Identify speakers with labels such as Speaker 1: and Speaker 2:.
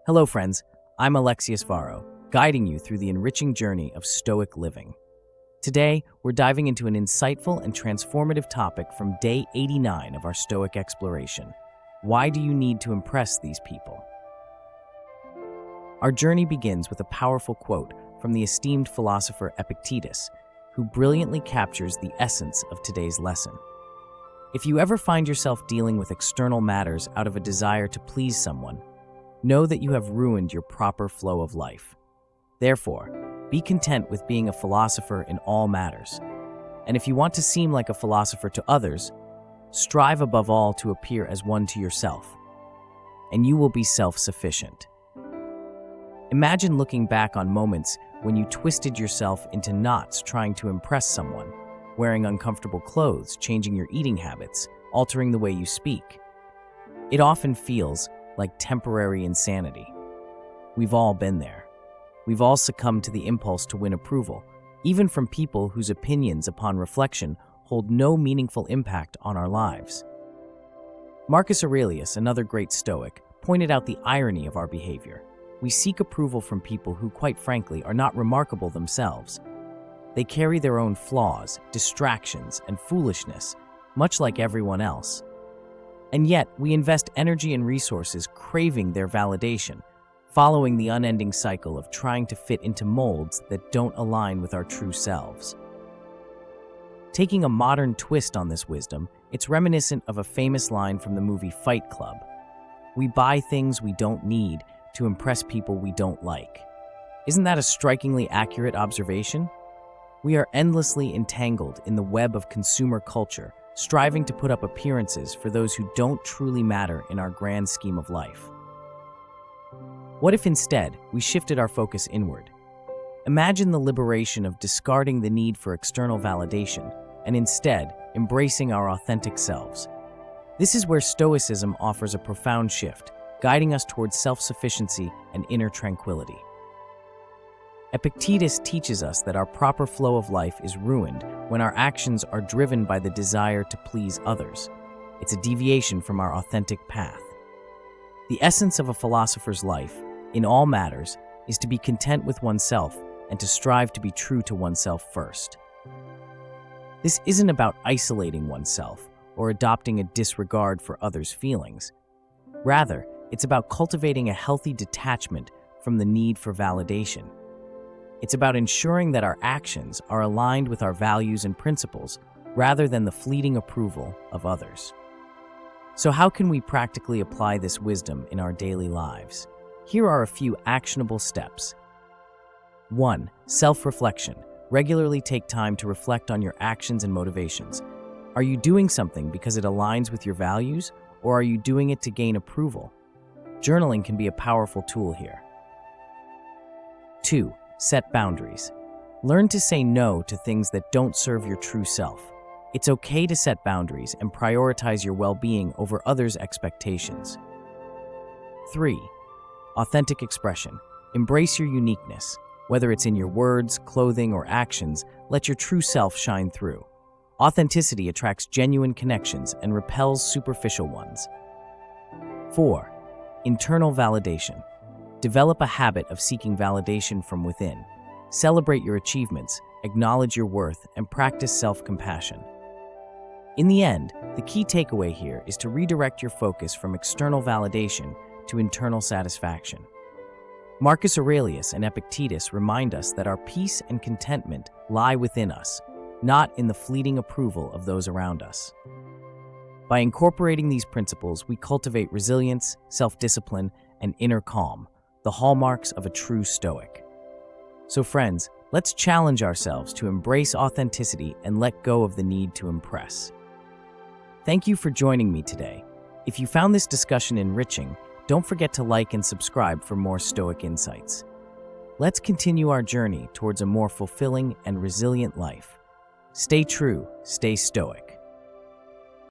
Speaker 1: Hello, friends. I'm Alexius Varro, guiding you through the enriching journey of Stoic living. Today, we're diving into an insightful and transformative topic from day 89 of our Stoic exploration. Why do you need to impress these people? Our journey begins with a powerful quote from the esteemed philosopher Epictetus, who brilliantly captures the essence of today's lesson. If you ever find yourself dealing with external matters out of a desire to please someone, know that you have ruined your proper flow of life. Therefore, be content with being a philosopher in all matters. And if you want to seem like a philosopher to others, strive above all to appear as one to yourself, and you will be self-sufficient. Imagine looking back on moments when you twisted yourself into knots trying to impress someone, wearing uncomfortable clothes, changing your eating habits, altering the way you speak. It often feels like temporary insanity. We've all been there. We've all succumbed to the impulse to win approval, even from people whose opinions upon reflection hold no meaningful impact on our lives. Marcus Aurelius, another great Stoic, pointed out the irony of our behavior. We seek approval from people who, quite frankly, are not remarkable themselves. They carry their own flaws, distractions, and foolishness, much like everyone else. And yet, we invest energy and resources craving their validation, following the unending cycle of trying to fit into molds that don't align with our true selves. Taking a modern twist on this wisdom, it's reminiscent of a famous line from the movie Fight Club. We buy things we don't need to impress people we don't like. Isn't that a strikingly accurate observation? We are endlessly entangled in the web of consumer culture, striving to put up appearances for those who don't truly matter in our grand scheme of life. What if instead we shifted our focus inward? Imagine the liberation of discarding the need for external validation and instead embracing our authentic selves. This is where Stoicism offers a profound shift, guiding us towards self-sufficiency and inner tranquility. Epictetus teaches us that our proper flow of life is ruined when our actions are driven by the desire to please others. It's a deviation from our authentic path. The essence of a philosopher's life, in all matters, is to be content with oneself and to strive to be true to oneself first. This isn't about isolating oneself or adopting a disregard for others' feelings. Rather, it's about cultivating a healthy detachment from the need for validation. It's about ensuring that our actions are aligned with our values and principles rather than the fleeting approval of others. So how can we practically apply this wisdom in our daily lives? Here are a few actionable steps. 1. Self-reflection. Regularly take time to reflect on your actions and motivations. Are you doing something because it aligns with your values, or are you doing it to gain approval? Journaling can be a powerful tool here. 2. Set boundaries. Learn to say no to things that don't serve your true self. It's okay to set boundaries and prioritize your well-being over others' expectations. 3. Authentic expression. Embrace your uniqueness. Whether it's in your words, clothing, or actions, let your true self shine through. Authenticity attracts genuine connections and repels superficial ones. 4. Internal validation. Develop a habit of seeking validation from within. Celebrate your achievements, acknowledge your worth, and practice self-compassion. In the end, the key takeaway here is to redirect your focus from external validation to internal satisfaction. Marcus Aurelius and Epictetus remind us that our peace and contentment lie within us, not in the fleeting approval of those around us. By incorporating these principles, we cultivate resilience, self-discipline, and inner calm, the hallmarks of a true Stoic. So friends, let's challenge ourselves to embrace authenticity and let go of the need to impress. Thank you for joining me today. If you found this discussion enriching, don't forget to like and subscribe for more Stoic insights. Let's continue our journey towards a more fulfilling and resilient life. Stay true, stay Stoic.